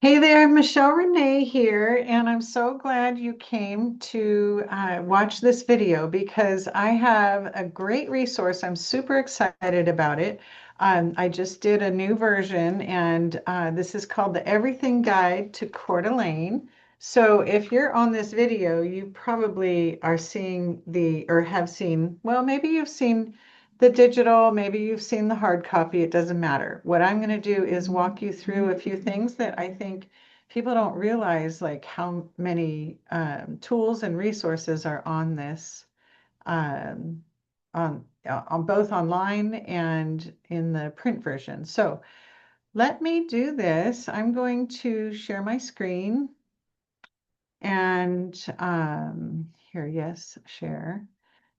Hey there, Michelle Rene here, and I'm so glad you came to watch this video because I have a great resource. I'm super excited about it. I just did a new version, and this is called the Everything Guide to Coeur d'Alene. So if you're on this video, you probably are seeing or have seen, well, maybe you've seen the digital, maybe you've seen the hard copy, it doesn't matter. What I'm going to do is walk you through a few things that I think people don't realize, like how many tools and resources are on this, um, on both online and in the print version. So let me do this. I'm going to share my screen and here, yes, share.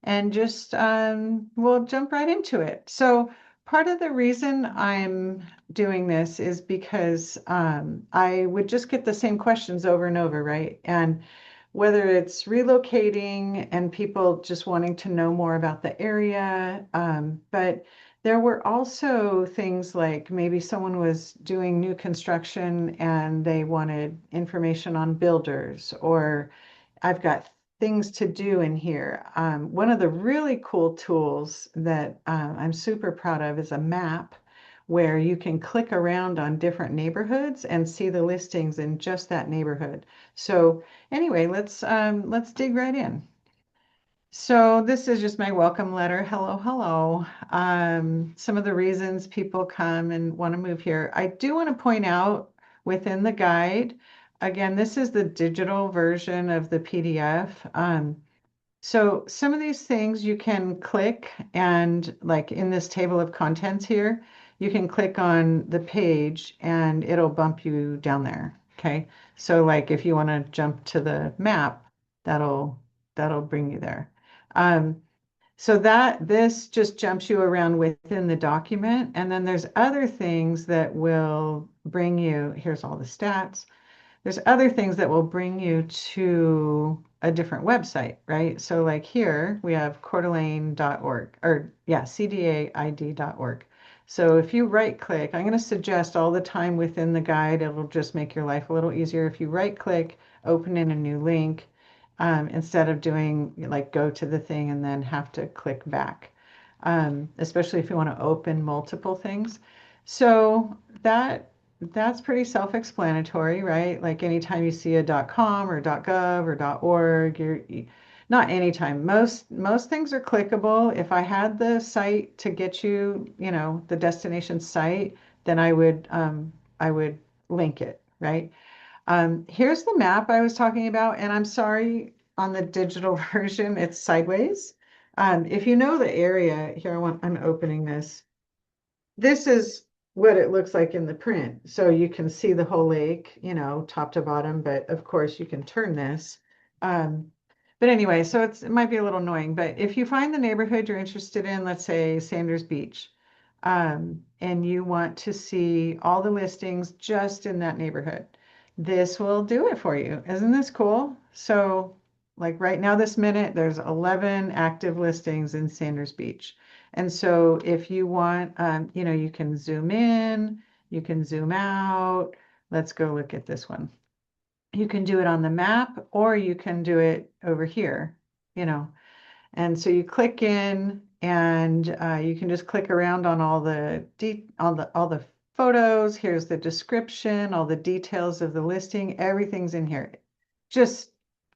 And just we'll jump right into it. So part of the reason I'm doing this is because I would just get the same questions over and over, right? And whether it's relocating and people just wanting to know more about the area, but there were also things like maybe someone was doing new construction and they wanted information on builders, or I've got things to do in here. One of the really cool tools that I'm super proud of is a map where you can click around on different neighborhoods and see the listings in just that neighborhood. So anyway, let's dig right in. So this is just my welcome letter. Hello, hello. Some of the reasons people come and want to move here. I do want to point out within the guide, again, this is the digital version of the PDF. So some of these things you can click and like in this table of contents here, you can click on the page and it'll bump you down there. Okay. So like if you want to jump to the map, that'll that'll bring you there. Um, so that this just jumps you around within the document. And then there's other things that will bring you, here's all the stats. There's other things that will bring you to a different website, right? So like here we have coeurdalene.org or yeah, cdaid.org. So if you right click, I'm going to suggest all the time within the guide, it'll just make your life a little easier. If you right click, open in a new link, instead of doing like go to the thing and then have to click back, especially if you want to open multiple things. So that's pretty self-explanatory, right? Like anytime you see a .com or .gov or .org, not anytime. Most things are clickable. If I had the site to get you, the destination site, then I would link it, right? Here's the map I was talking about, and I'm sorry on the digital version, it's sideways. If you know the area, here I'm opening this. This is what it looks like in the print. So you can see the whole lake, top to bottom, but of course you can turn this. Um, but anyway, so it might be a little annoying, but if you find the neighborhood you're interested in, let's say Sanders Beach, and you want to see all the listings just in that neighborhood, this will do it for you. Isn't this cool? So like right now, this minute, there's 11 active listings in Sanders Beach. And so if you want, you can zoom in, you can zoom out. Let's go look at this one. You can do it on the map or you can do it over here, you know. And so you click in and you can just click around on all the photos. Here's the description, all the details of the listing. Everything's in here. Just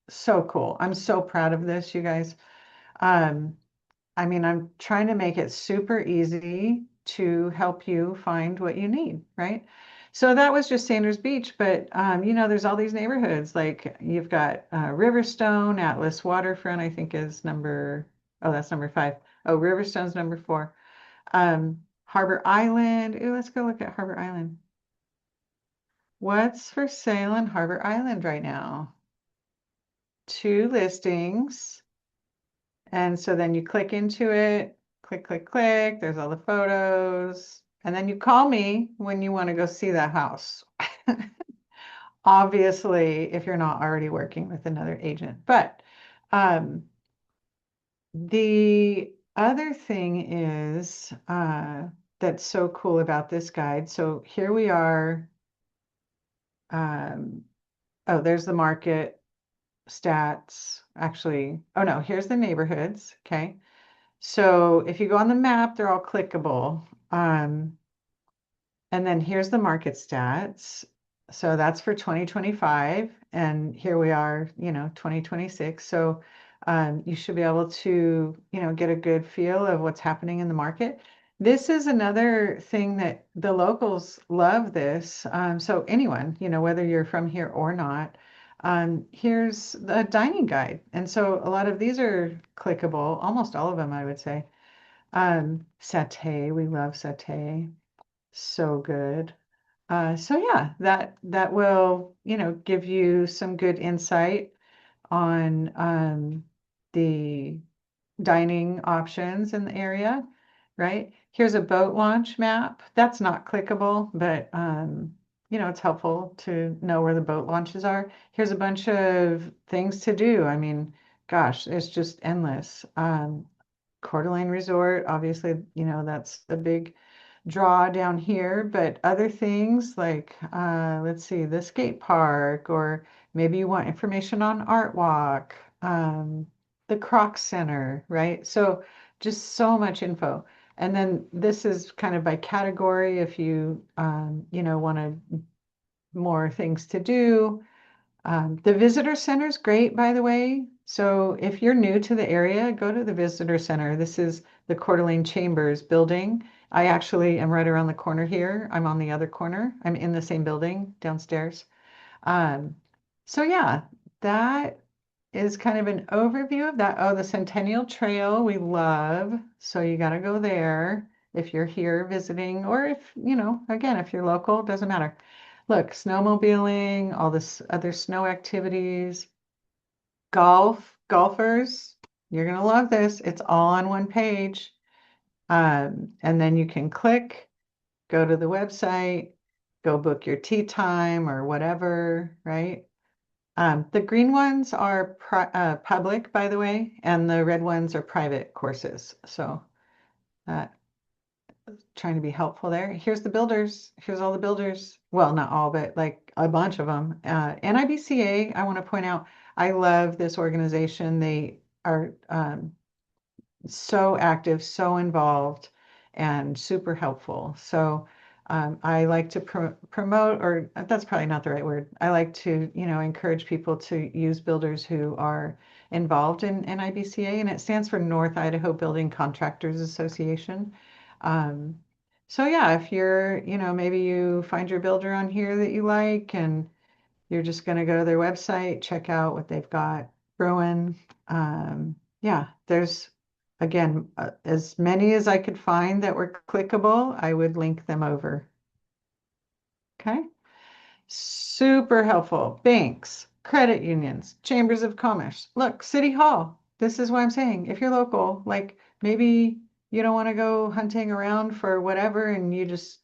so cool. I'm so proud of this, you guys. Um, I mean, I'm trying to make it super easy to help you find what you need, right? So that was just Sanders Beach, but there's all these neighborhoods. Like you've got Riverstone, Atlas Waterfront, I think is that's number 5. Oh, Riverstone's number 4. Harbor Island. Ooh, let's go look at Harbor Island. What's for sale in Harbor Island right now? 2 listings. And so then you click into it, click, click, click. There's all the photos. And then you call me when you want to go see that house. Obviously, if you're not already working with another agent. But um, the other thing is that's so cool about this guide. So here we are. oh, there's the market stats. Actually, oh no, here's the neighborhoods. Okay. So if you go on the map, they're all clickable. And then here's the market stats. So that's for 2025. And here we are, 2026. So you should be able to, get a good feel of what's happening in the market. This is another thing that the locals love this. So anyone, whether you're from here or not, here's the dining guide. And so a lot of these are clickable, almost all of them, I would say. Satay, we love satay. So good. So yeah, that will, give you some good insight on the dining options in the area, right? Here's a boat launch map. That's not clickable, but it's helpful to know where the boat launches are. Here's a bunch of things to do. I mean, gosh, it's just endless. Coeur d'Alene Resort, obviously, that's a big draw down here, but other things like, let's see, the skate park, or maybe you want information on Art Walk, the Croc Center, right? So just so much info. And then this is kind of by category if you, want more things to do. The visitor center is great, by the way. So if you're new to the area, go to the visitor center. This is the Coeur d'Alene Chambers building. I actually am right around the corner here. I'm on the other corner. I'm in the same building downstairs. Um, so yeah, that is kind of an overview of that. Oh, the Centennial Trail we love. So you got to go there if you're here visiting, or if, again, if you're local, doesn't matter. Look, snowmobiling, all this other snow activities, golfers, you're gonna love this. It's all on one page. And then you can click, go to the website, go book your tea time or whatever, right? The green ones are public, by the way, and the red ones are private courses. So uh, trying to be helpful there. Here's the builders. Here's all the builders. Well, not all, but like a bunch of them. NIBCA, I want to point out, I love this organization. They are so active, so involved, and super helpful. So I like to promote, or that's probably not the right word. I like to, encourage people to use builders who are involved in NIBCA, and it stands for North Idaho Building Contractors Association. Um, so yeah, if you're, maybe you find your builder on here that you like, and you're just going to go to their website, check out what they've got brewing. Yeah, there's, again, as many as I could find that were clickable, I would link them over. Okay. Super helpful. Banks, credit unions, chambers of commerce. Look, City Hall. This is what I'm saying. If you're local, like maybe you don't want to go hunting around for whatever and you just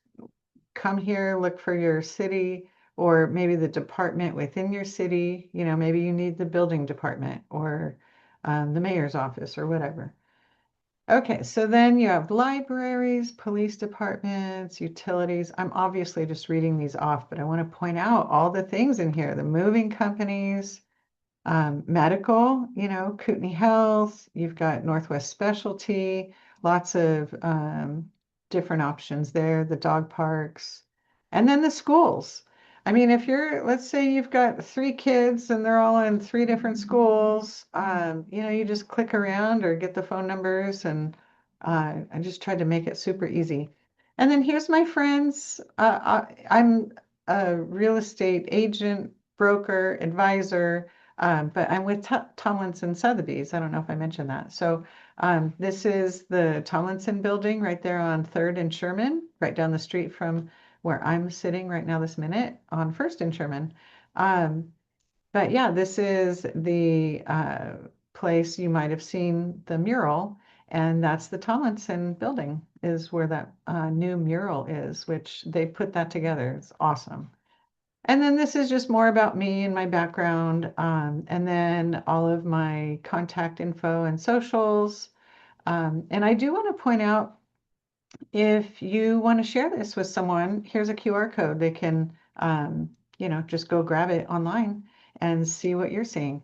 come here, look for your city, or maybe the department within your city. Maybe you need the building department or the mayor's office or whatever. Okay, so then you have libraries, police departments, utilities. I'm obviously just reading these off, but I want to point out all the things in here, the moving companies, medical, Kootenai Health, you've got Northwest Specialty, lots of different options there, the dog parks, and then the schools. I mean, if let's say you've got 3 kids and they're all in 3 different schools, you just click around or get the phone numbers, and I just tried to make it super easy. And then here's my friends. I'm a real estate agent, broker, advisor. But I'm with Tomlinson Sotheby's. I don't know if I mentioned that. So this is the Tomlinson building right there on 3rd and Sherman, right down the street from where I'm sitting right now this minute on 1st and Sherman. But yeah, this is the place you might have seen the mural, and that's the Tomlinson building is where that new mural is, which they put that together. It's awesome. And then this is just more about me and my background, and then all of my contact info and socials. And I do want to point out, if you want to share this with someone, here's a QR code. They can just go grab it online and see what you're seeing.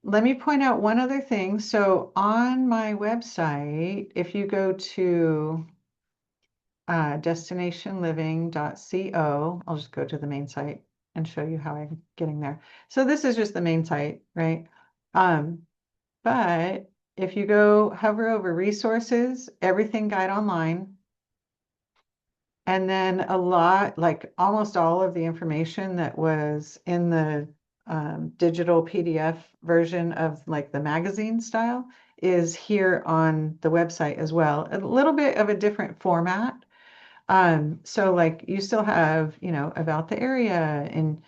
Let me point out one other thing. So on my website, if you go to destinationliving.co, I'll just go to the main site and show you how I'm getting there. So this is just the main site, right? But if you go hover over resources, everything guide online, and then like almost all of the information that was in the digital PDF version of like the magazine style is here on the website as well. A little bit of a different format. So like you still have, about the area, and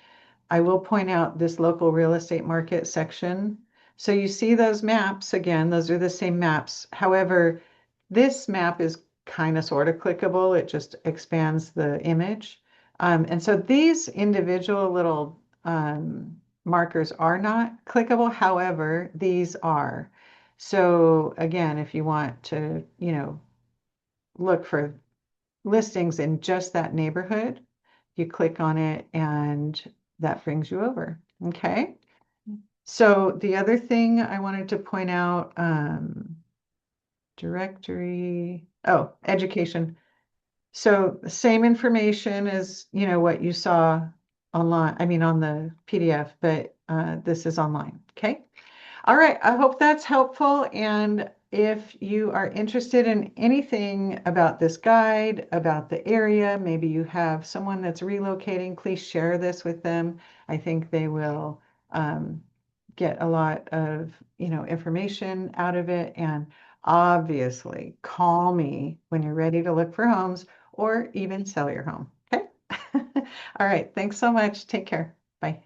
I will point out this local real estate market section. So you see those maps again, those are the same maps. However, this map is kind of sort of clickable. It just expands the image. And so these individual little markers are not clickable. However, these are. So again, if you want to, look for listings in just that neighborhood, you click on it and that brings you over. Okay. So the other thing I wanted to point out, directory, education. So the same information as, what you saw online, I mean, on the PDF, but this is online. Okay. All right, I hope that's helpful. And if you are interested in anything about this guide, about the area, maybe you have someone that's relocating, please share this with them. I think they will get a lot of, information out of it. And obviously, call me when you're ready to look for homes or even sell your home. Okay. All right. Thanks so much. Take care. Bye.